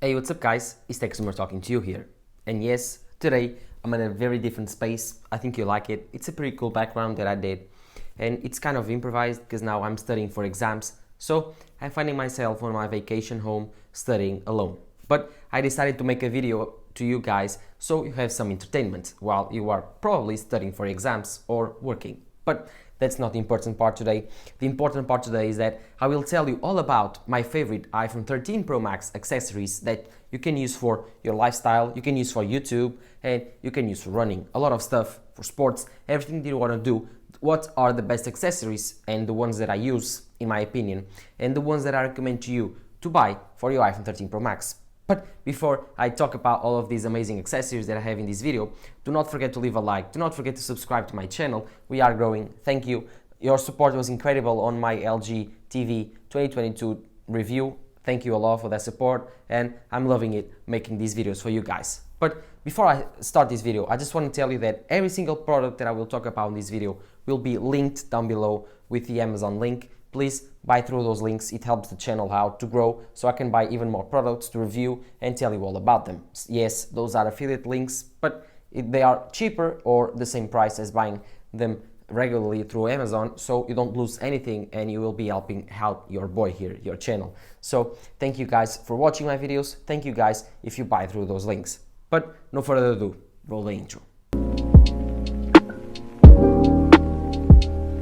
Hey, what's up guys? It's Texumer talking to you here. And yes, today I'm in a very different space. I think you like it. It's a pretty cool background that I did. And it's kind of improvised because now I'm studying for exams. So I'm finding myself on my vacation home studying alone. But I decided to make a video to you guys so you have some entertainment while you are probably studying for exams or working. But that's not the important part today. The important part today is that I will tell you all about my favorite iPhone 13 Pro Max accessories that you can use for your lifestyle, you can use for YouTube, and you can use for running. A lot of stuff for sports, everything that you want to do. What are the best accessories and the ones that I use, in my opinion, and the ones that I recommend to you to buy for your iPhone 13 Pro Max. But before I talk about all of these amazing accessories that I have in this video, do not forget to leave a like, do not forget to subscribe to my channel. We are growing, thank you. Your support was incredible on my LG TV 2022 review. Thank you a lot for that support, and I'm loving it making these videos for you guys. But before I start this video, I just want to tell you that every single product that I will talk about in this video will be linked down below with the Amazon link. Please buy through those links. It helps the channel out to grow so I can buy even more products to review and tell you all about them. Yes, those are affiliate links, but they are cheaper or the same price as buying them regularly through Amazon, so you don't lose anything and you will be helping out your boy here, your channel. So thank you guys for watching my videos. Thank you guys if you buy through those links. But no further ado, roll the intro.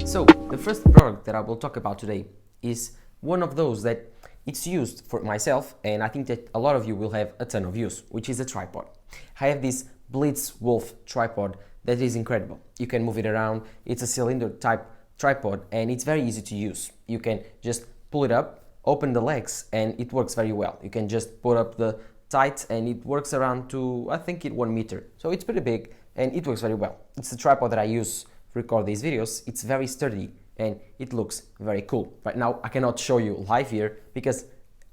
So the first product that I will talk about today is one of those that it's used for myself, and I think that a lot of you will have a ton of use, which is a tripod. I have this Blitzwolf tripod that is incredible. You can move it around. It's a cylinder type tripod and it's very easy to use. You can just pull it up, open the legs, and it works very well. You can just put up the tight and it works around to, I think, 1 meter. So it's pretty big and it works very well. It's the tripod that I use to record these videos. It's very sturdy and it looks very cool. Right now I cannot show you live here because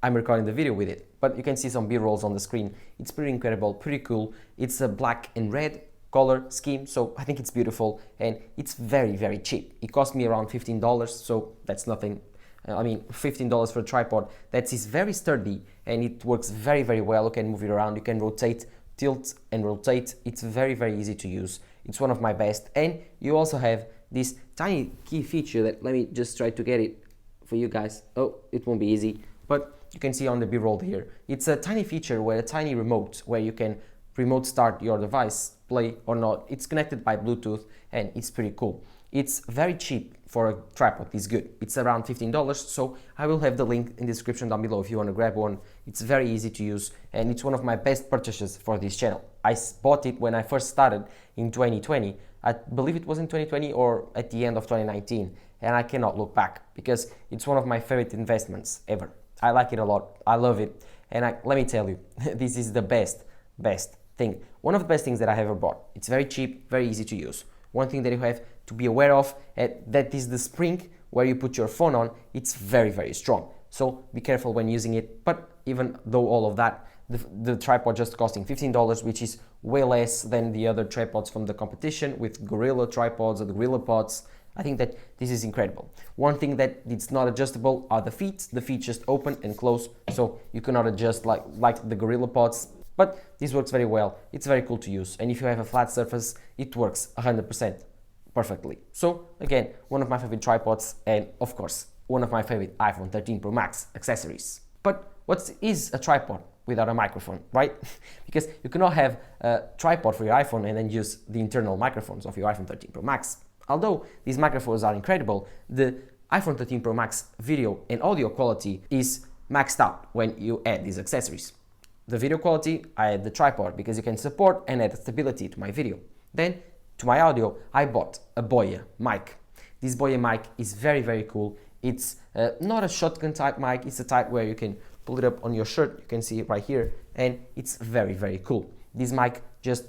I'm recording the video with it, but you can see some B-rolls on the screen. It's pretty incredible, pretty cool. It's a black and red color scheme, so I think it's beautiful and it's very, very cheap. It cost me around $15, so that's nothing. I mean, $15 for a tripod. That is very sturdy and it works very, very well. You can move it around, you can rotate, tilt and rotate. It's very, very easy to use. It's one of my best. And you also have this tiny key feature that, let me just try to get it for you guys. Oh, it won't be easy, but you can see on the B-roll here. It's a tiny feature where a tiny remote where you can remote start your device, play or not. It's connected by Bluetooth and it's pretty cool. It's very cheap for a tripod. It's good. It's around $15, so I will have the link in the description down below if you want to grab one. It's very easy to use and it's one of my best purchases for this channel. I bought it when I first started in 2020. I believe it was in 2020 or at the end of 2019, and I cannot look back because it's one of my favorite investments ever. I like it a lot. I love it, and let me tell you, this is the best thing. One of the best things that I ever bought. It's very cheap, very easy to use. One thing that you have to be aware of, that is the spring where you put your phone on. It's very, very strong. So be careful when using it. But even though all of that, the tripod just costing $15, which is way less than the other tripods from the competition with Gorilla tripods or the Gorilla Pods. I think that this is incredible. One thing that it's not adjustable are the feet. The feet just open and close, so you cannot adjust like the Gorilla Pods. But this works very well. It's very cool to use. And if you have a flat surface, it works 100% perfectly. So again, one of my favorite tripods and of course, one of my favorite iPhone 13 Pro Max accessories. But what is a tripod without a microphone, right? Because you cannot have a tripod for your iPhone and then use the internal microphones of your iPhone 13 Pro Max. Although these microphones are incredible, the iPhone 13 Pro Max video and audio quality is maxed out when you add these accessories. The video quality, I add the tripod because you can support and add stability to my video. Then, to my audio, I bought a Boya Mic. This Boya Mic is very, very cool. It's not a shotgun type mic, it's a type where you can pull it up on your shirt, you can see it right here, and it's very, very cool. This mic just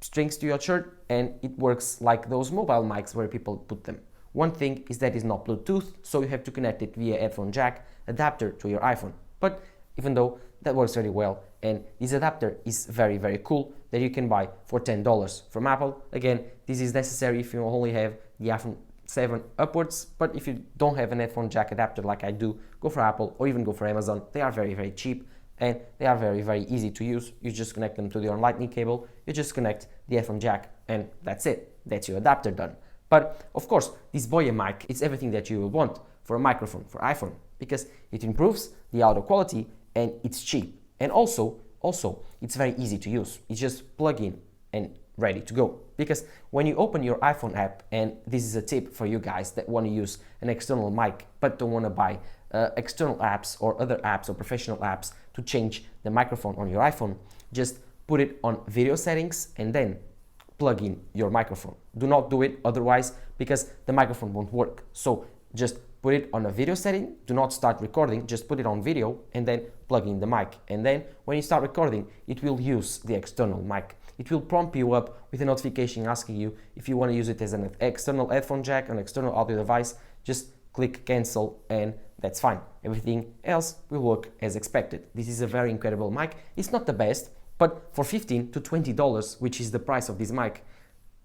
strings to your shirt and it works like those mobile mics where people put them. One thing is that it's not Bluetooth, so you have to connect it via headphone jack adapter to your iPhone. But even though that works very well, and this adapter is very, very cool that you can buy for $10 from Apple. Again, this is necessary if you only have the iPhone 7 upwards, but if you don't have an headphone jack adapter like I do, go for Apple or even go for Amazon. They are very, very cheap. and they are very, very easy to use. You just connect them to your lightning cable, you just connect the headphone jack, and that's it. That's your adapter done. But of course, this Boya mic is everything that you will want for a microphone for iPhone, because it improves the audio quality and it's cheap. And also, it's very easy to use. It's just plug in and ready to go. Because when you open your iPhone app, and this is a tip for you guys that want to use an external mic but don't want to buy external apps or other apps or professional apps to change the microphone on your iPhone, just put it on video settings and then plug in your microphone. Do not do it otherwise, because the microphone won't work. So just put it on a video setting, do not start recording, just put it on video and then plug in the mic. And then when you start recording, it will use the external mic. It will prompt you up with a notification asking you if you want to use it as an external headphone jack, an external audio device. Just click cancel and that's fine. Everything else will work as expected. This is a very incredible mic. It's not the best, but for $15 to $20, which is the price of this mic,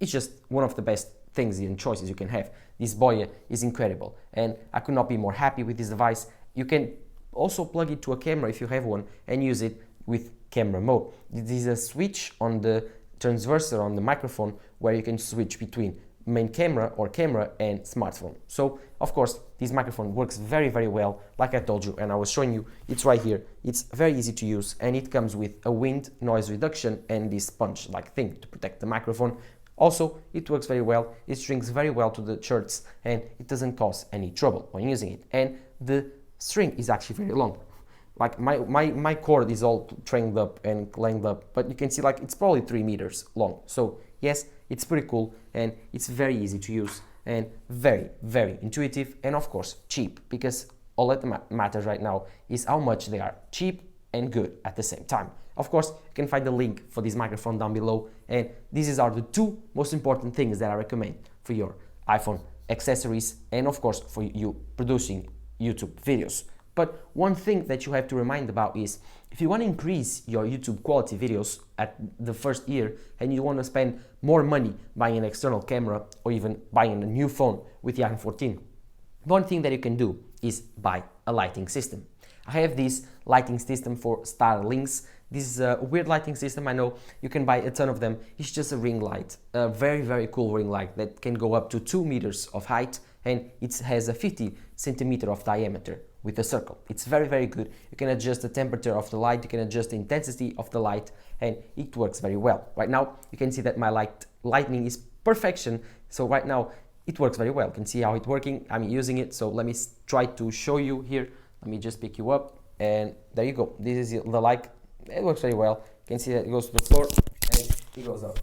it's just one of the best things and choices you can have. This Boya is incredible, and I could not be more happy with this device. You can also plug it to a camera if you have one and use it with camera mode. This is a switch on the transverser on the microphone where you can switch between main camera or camera and smartphone. So of course this microphone works very, very well, like I told you, and I was showing you. It's right here. It's very easy to use, and it comes with a wind noise reduction and this sponge like thing to protect the microphone. Also, it works very well, it strings very well to the shirts, and it doesn't cause any trouble when using it. And the string is actually very long. Like my cord is all trained up and lengthed up, but you can see like it's probably 3 meters long. So yes, it's pretty cool, and it's very easy to use and very, very intuitive, and of course cheap, because all that matters right now is how much they are cheap and good at the same time. Of course, you can find the link for this microphone down below, and these are the 2 most important things that I recommend for your iPhone accessories and of course for you producing YouTube videos. But one thing that you have to remind about is, if you want to increase your YouTube quality videos at the first year and you want to spend more money buying an external camera or even buying a new phone with the iPhone 14, one thing that you can do is buy a lighting system. I have this lighting system for Starlinks. This is a weird lighting system, I know. You can buy a ton of them. It's just a ring light, a very, very cool ring light that can go up to 2 meters of height, and it has a 50 centimeter of diameter with a circle. It's very, very good. You can adjust the temperature of the light, you can adjust the intensity of the light, and it works very well. Right now, you can see that my lightning is perfection. So right now, it works very well. You can see how it's working. I'm using it, so let me try to show you here. Let me just pick you up, and there you go. This is the light. It works very well. You can see that it goes to the floor and it goes up.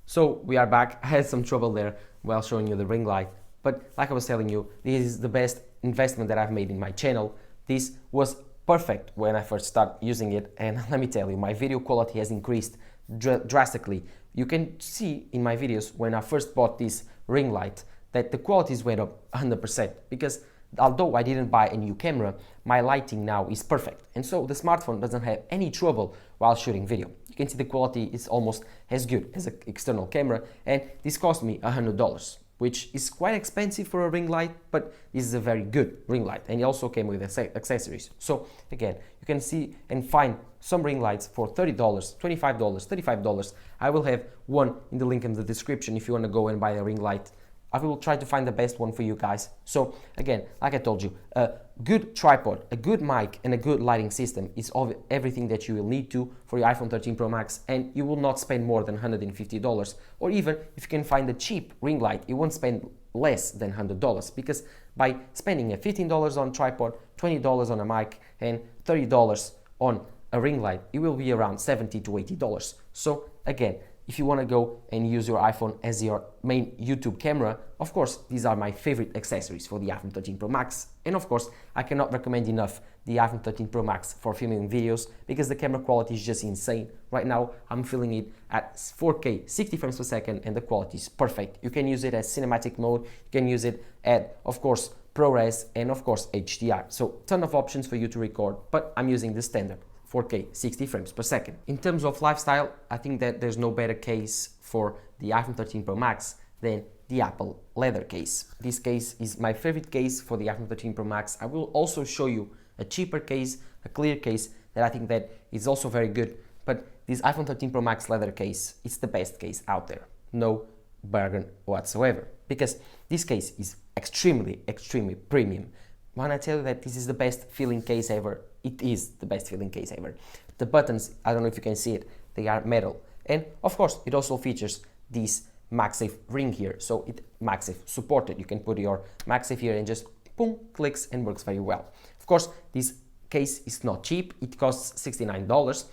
So we are back. I had some trouble there while showing you the ring light, but like I was telling you, this is the best investment that I've made in my channel. This was perfect when I first started using it, and let me tell you, my video quality has increased drastically. You can see in my videos when I first bought this ring light that the qualities went up 100%, because although I didn't buy a new camera, my lighting now is perfect, and so the smartphone doesn't have any trouble while shooting video. You can see the quality is almost as good as an external camera, and this cost me $100, which is quite expensive for a ring light, but this is a very good ring light, and it also came with accessories. So again, you can see and find some ring lights for $30, $25, $35. I will have one in the link in the description if you want to go and buy a ring light. I will try to find the best one for you guys. So again, like I told you, a good tripod, a good mic, and a good lighting system is everything that you will need to for your iPhone 13 Pro Max, and you will not spend more than $150. Or even if you can find a cheap ring light, you won't spend less than $100, because by spending $15 on tripod, $20 on a mic, and $30 on a ring light, it will be around $70 to $80. So again, if you want to go and use your iPhone as your main YouTube camera, of course, these are my favorite accessories for the iPhone 13 Pro Max. And of course, I cannot recommend enough the iPhone 13 Pro Max for filming videos, because the camera quality is just insane. Right now, I'm filming it at 4K, 60 frames per second, and the quality is perfect. You can use it as cinematic mode, you can use it at, of course, ProRes, and of course, HDR. So, ton of options for you to record, but I'm using the standard 4K 60 frames per second. In terms of lifestyle, I think that there's no better case for the iPhone 13 Pro Max than the Apple leather case. This case is my favorite case for the iPhone 13 Pro Max. I will also show you a cheaper case, a clear case that I think that is also very good. But this iPhone 13 Pro Max leather case, it's the best case out there. No bargain whatsoever. Because this case is extremely, extremely premium. When I tell you that this is the best feeling case ever, it is the best feeling case ever. The buttons, I don't know if you can see it, they are metal. And of course, it also features this Maxif ring here. So it Maxif supported. You can put your Maxif here and just boom, clicks and works very well. Of course, this case is not cheap. It costs $69.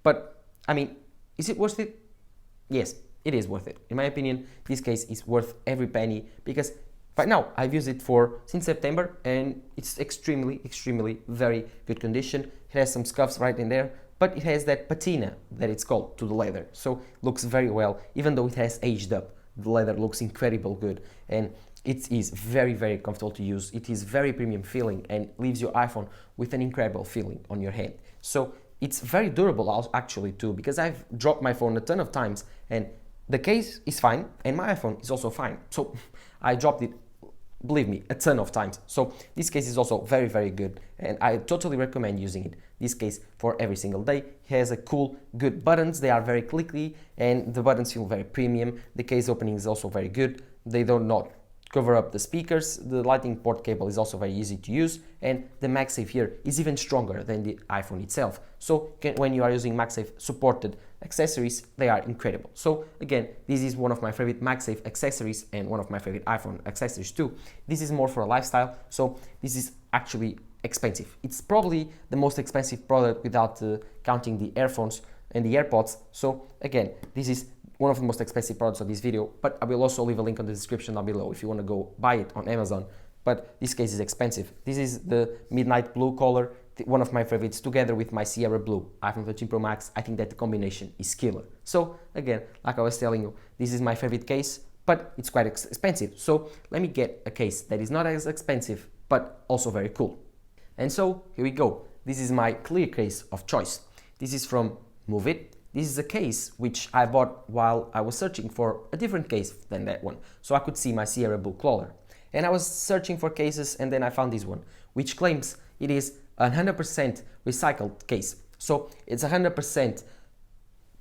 But I mean, is it worth it? Yes, it is worth it. In my opinion, this case is worth every penny because right now I've used it since September and it's extremely, extremely very good condition. It has some scuffs right in there, but it has that patina that it's called to the leather. So it looks very well, even though it has aged up. The leather looks incredible good and it is very, very comfortable to use. It is very premium feeling and leaves your iPhone with an incredible feeling on your hand. So it's very durable actually too, because I've dropped my phone a ton of times and the case is fine and my iPhone is also fine. So I dropped it, believe me, a ton of times. So this case is also very, very good and I totally recommend using it, this case, for every single day. It has a cool, good buttons. They are very clicky and the buttons feel very premium. The case opening is also very good. They do not cover up the speakers. The lightning port cable is also very easy to use and the Maxif here is even stronger than the iPhone itself. So when you are using Maxif supported accessories, they are incredible. So again, this is one of my favorite Maxif accessories and one of my favorite iPhone accessories too. This is more for a lifestyle, so this is actually expensive. It's probably the most expensive product without counting the earphones and the AirPods. So again, this is one of the most expensive products of this video, but I will also leave a link on the description down below if you want to go buy it on Amazon. But this case is expensive. This is the midnight blue color, one of my favorites, together with my Sierra blue iPhone 13 Pro Max. I think that the combination is killer. So again, like I was telling you, this is my favorite case, but it's quite expensive. So let me get a case that is not as expensive, but also very cool. And so here we go. This is my clear case of choice. This is from Muvit. This is a case which I bought while I was searching for a different case than that one, so I could see my Sierra blue color. And I was searching for cases and then I found this one, which claims it is a 100% recycled case. So it's 100%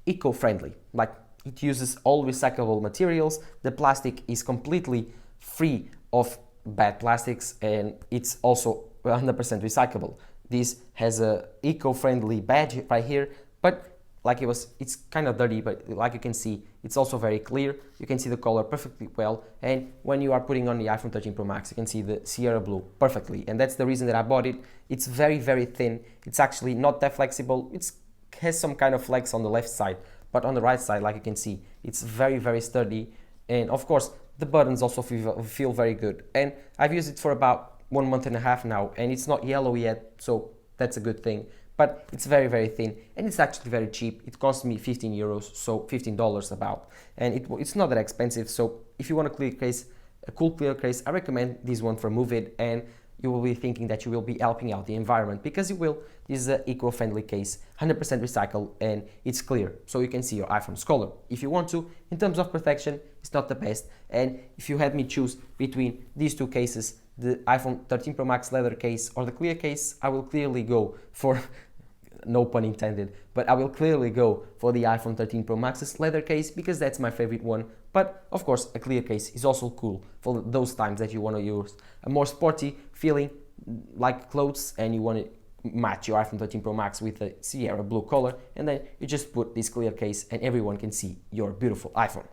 eco-friendly, like it uses all recyclable materials. The plastic is completely free of bad plastics and it's also 100% recyclable. This has a eco-friendly badge right here, but it's kind of dirty, but like you can see, it's also very clear. You can see the color perfectly well. And when you are putting on the iPhone 13 Pro Max, you can see the Sierra blue perfectly. And that's the reason that I bought it. It's very, very thin. It's actually not that flexible. It has some kind of flex on the left side, but on the right side, like you can see, it's very, very sturdy. And of course, the buttons also feel very good. And I've used it for about 1.5 months now, and it's not yellow yet, so that's a good thing. But it's very, very thin and it's actually very cheap. It cost me 15 euros, so $15 about. And it's not that expensive. So if you want a cool clear case, I recommend this one from Muvit, and you will be thinking that you will be helping out the environment because you will. This is an eco-friendly case, 100% recycled, and it's clear, so you can see your iPhone's color if you want to. In terms of protection, it's not the best. And if you had me choose between these two cases, the iPhone 13 Pro Max leather case or the clear case, I will clearly go for no pun intended, but I will clearly go for the iPhone 13 Pro Max's leather case because that's my favorite one. But of course, a clear case is also cool for those times that you want to use a more sporty feeling like clothes and you want to match your iPhone 13 Pro Max with a Sierra blue color, and then you just put this clear case and everyone can see your beautiful iPhone.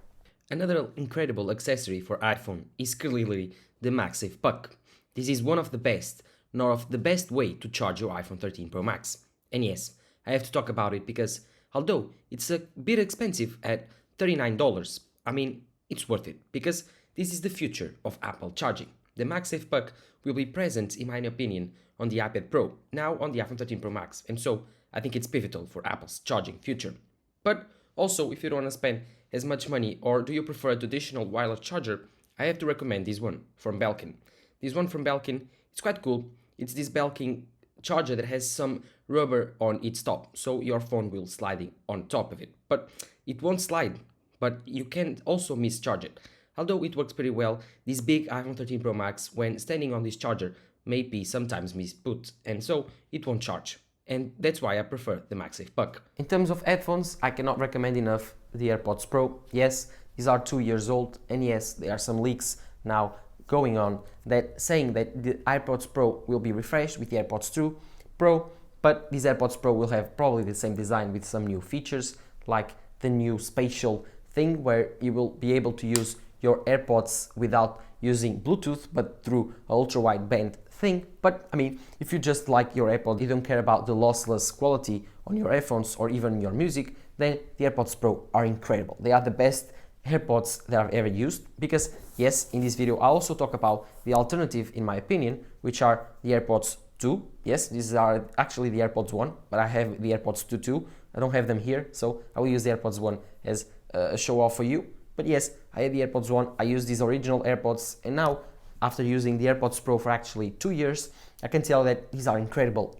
Another incredible accessory for iPhone is clearly the Maxif Puck. This is one of the best, nor of the best way to charge your iPhone 13 Pro Max. And yes, I have to talk about it because although it's a bit expensive at $39, I mean, it's worth it because this is the future of Apple charging. The Maxif Puck will be present, in my opinion, on the iPad Pro, now on the iPhone 13 Pro Max, and so I think it's pivotal for Apple's charging future. But also, if you don't want to spend as much money or do you prefer a traditional wireless charger, I have to recommend this one from Belkin. This one from Belkin, it's quite cool. It's this Belkin Charger that has some rubber on its top, so your phone will slide on top of it. But it won't slide, but you can also mischarge it. Although it works pretty well, this big iPhone 13 Pro Max, when standing on this charger, may be sometimes misput, and so it won't charge. and that's why I prefer the Maxif Puck. In terms of headphones, I cannot recommend enough the AirPods Pro. Yes, these are 2 years old, and yes, there are some leaks now going on that saying that the AirPods Pro will be refreshed with the AirPods 2 Pro, but these AirPods Pro will have probably the same design with some new features, like the new spatial thing where you will be able to use your AirPods without using Bluetooth but through an ultra-wide band thing. But I mean, if you just like your AirPods, you don't care about the lossless quality on your headphones or even your music, then the AirPods Pro are incredible. They are the best AirPods that I've ever used, because yes, in this video I also talk about the alternative in my opinion, which are the AirPods 2. Yes, these are actually the AirPods 1, but I have the AirPods 2 too. I don't have them here, so I will use the AirPods 1 as a show off for you. But yes, I had the AirPods 1, I used these original AirPods, and now after using the AirPods Pro for actually 2 years, I can tell that these are incredible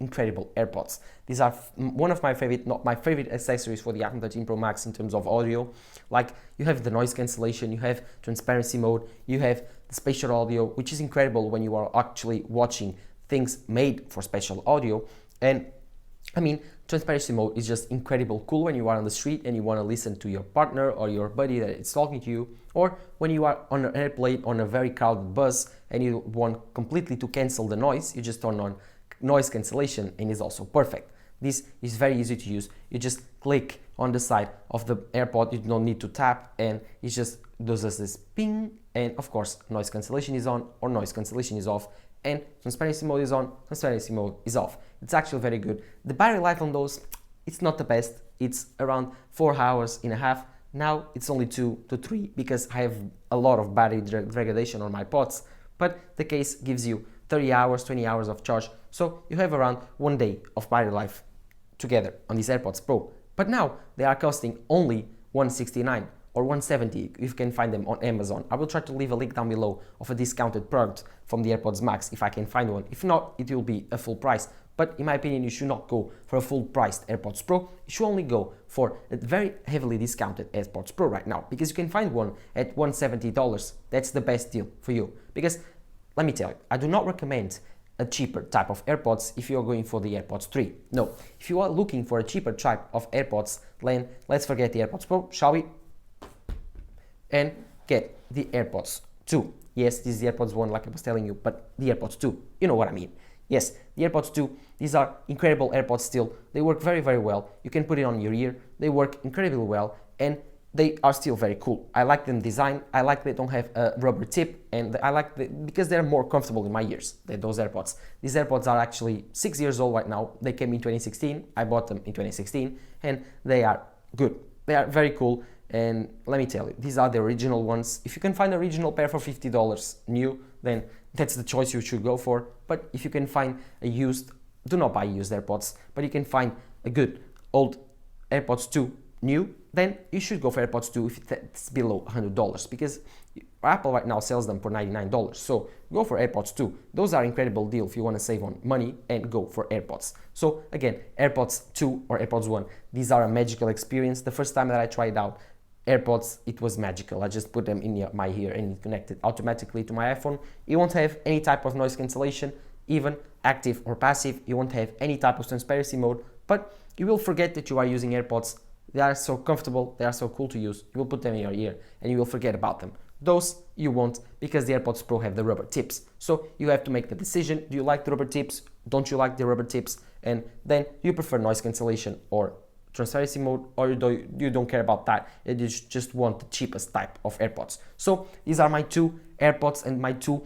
AirPods. These are one of my favorite, not my favorite accessories for the iPhone 13 Pro Max in terms of audio. Like, you have the noise cancellation, you have transparency mode, you have the spatial audio, which is incredible when you are actually watching things made for spatial audio. And I mean, transparency mode is just incredible cool when you are on the street and you want to listen to your partner or your buddy that is talking to you, or when you are on an airplane on a very crowded bus and you want completely to cancel the noise, you just turn on noise cancellation and it's also perfect. This is very easy to use. You just click on the side of the AirPod, you don't need to tap, and it just does this ping, and of course noise cancellation is on or noise cancellation is off, and transparency mode is on, transparency mode is off. It's actually very good. The battery life on those, it's not the best. It's around 4 hours and a half. Now it's only 2 to 3 because I have a lot of battery degradation on my pods, but the case gives you 30 hours, 20 hours of charge. So you have around 1 day of battery life together on these AirPods Pro. But now they are costing only $169 or $170. You can find them on Amazon. I will try to leave a link down below of a discounted product from the AirPods Max if I can find one. If not, it will be a full price. But in my opinion, you should not go for a full priced AirPods Pro. You should only go for a very heavily discounted AirPods Pro right now, because you can find one at $170. That's the best deal for you. Because let me tell you, I do not recommend a cheaper type of AirPods if you're going for the AirPods 3. No, if you are looking for a cheaper type of AirPods, then let's forget the AirPods Pro, shall we? And get the AirPods 2. Yes, this is the AirPods 1 like I was telling you, but the AirPods 2, you know what I mean. Yes, the AirPods 2, these are incredible AirPods still. They work very, very well. You can put it on your ear. They work incredibly well, and they are still very cool. I like them design. I like they don't have a rubber tip, and I like because they're more comfortable in my ears than those AirPods. These AirPods are actually 6 years old right now. They came in 2016. I bought them in 2016, and they are good. They are very cool. And let me tell you, these are the original ones. If you can find a original pair for $50 new, then that's the choice you should go for. But if you can find a used, do not buy used AirPods, but you can find a good old AirPods 2 new, then you should go for AirPods 2 if it's below $100, because Apple right now sells them for $99. So go for AirPods 2. Those are incredible deal if you want to save on money and go for AirPods. So again, AirPods 2 or AirPods 1, these are a magical experience. The first time that I tried out AirPods, it was magical. I just put them in my ear and it connected automatically to my iPhone. You won't have any type of noise cancellation, even active or passive. You won't have any type of transparency mode, but you will forget that you are using AirPods. They are so comfortable, they are so cool to use. You will put them in your ear and you will forget about them. Those you won't, because the AirPods Pro have the rubber tips. So you have to make the decision. Do you like the rubber tips? Don't you like the rubber tips? And then do you prefer noise cancellation or transparency mode, or you don't care about that, you just want the cheapest type of AirPods. So these are my two AirPods and my two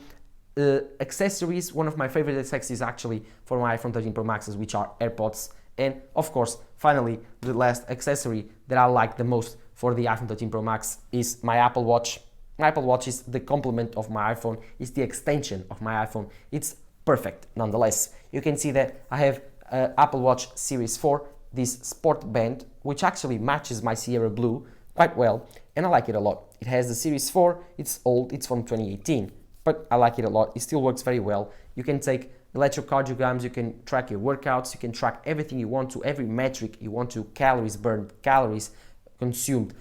accessories. One of my favorite accessories actually for my iPhone 13 Pro Maxes, which are AirPods. And of course, finally, the last accessory that I like the most for the iPhone 13 Pro Max is my Apple Watch. My Apple Watch is the complement of my iPhone, it's the extension of my iPhone. It's perfect nonetheless. You can see that I have Apple Watch Series 4, this sport band, which actually matches my Sierra Blue quite well, and I like it a lot. It has the Series 4, it's old, it's from 2018, but I like it a lot. It still works very well. You can take electrocardiograms, you can track your workouts, you can track everything you want to, every metric you want to, calories burned, calories consumed,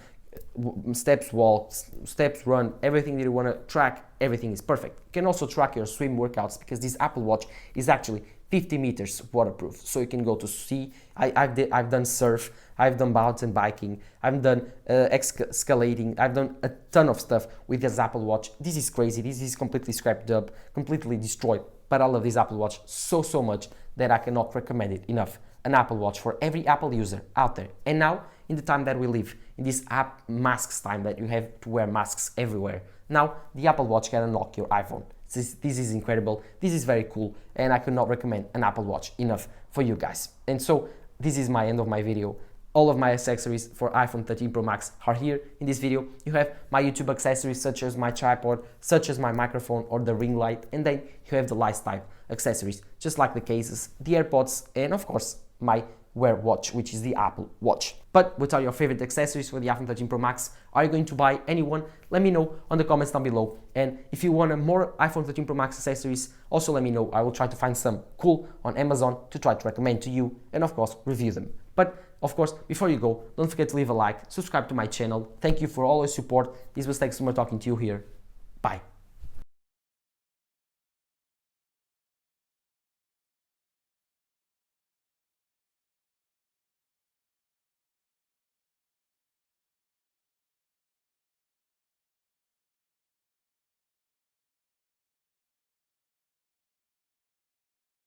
steps walked, steps run, everything that you want to track, everything is perfect. You can also track your swim workouts, because this Apple Watch is actually 50 meters waterproof, so you can go to sea. I've done surf, I've done mountain biking, I've done escalating, I've done a ton of stuff with this Apple Watch. This is crazy, this is completely scrapped up, completely destroyed, but I love this Apple Watch so much that I cannot recommend it enough. An Apple Watch for every Apple user out there. And now, in the time that we live, in this app masks time that you have to wear masks everywhere, now the Apple Watch can unlock your iPhone. This is incredible, this is very cool, and I could not recommend an Apple Watch enough for you guys. And so this is my end of my video. All of my accessories for iPhone 13 Pro Max are here in this video. You have my YouTube accessories such as my tripod, such as my microphone or the ring light, and then you have the lifestyle accessories, just like the cases, the AirPods, and of course my Wear watch, which is the Apple Watch. But what are your favorite accessories for the iPhone 13 Pro Max? Are you going to buy any one? Let me know on the comments down below. And if you want more iPhone 13 Pro Max accessories, also let me know. I will try to find some cool on Amazon to try to recommend to you and of course review them. But of course, before you go, don't forget to leave a like, subscribe to my channel. Thank you for all your support. This was Tech Summer talking to you here. Bye.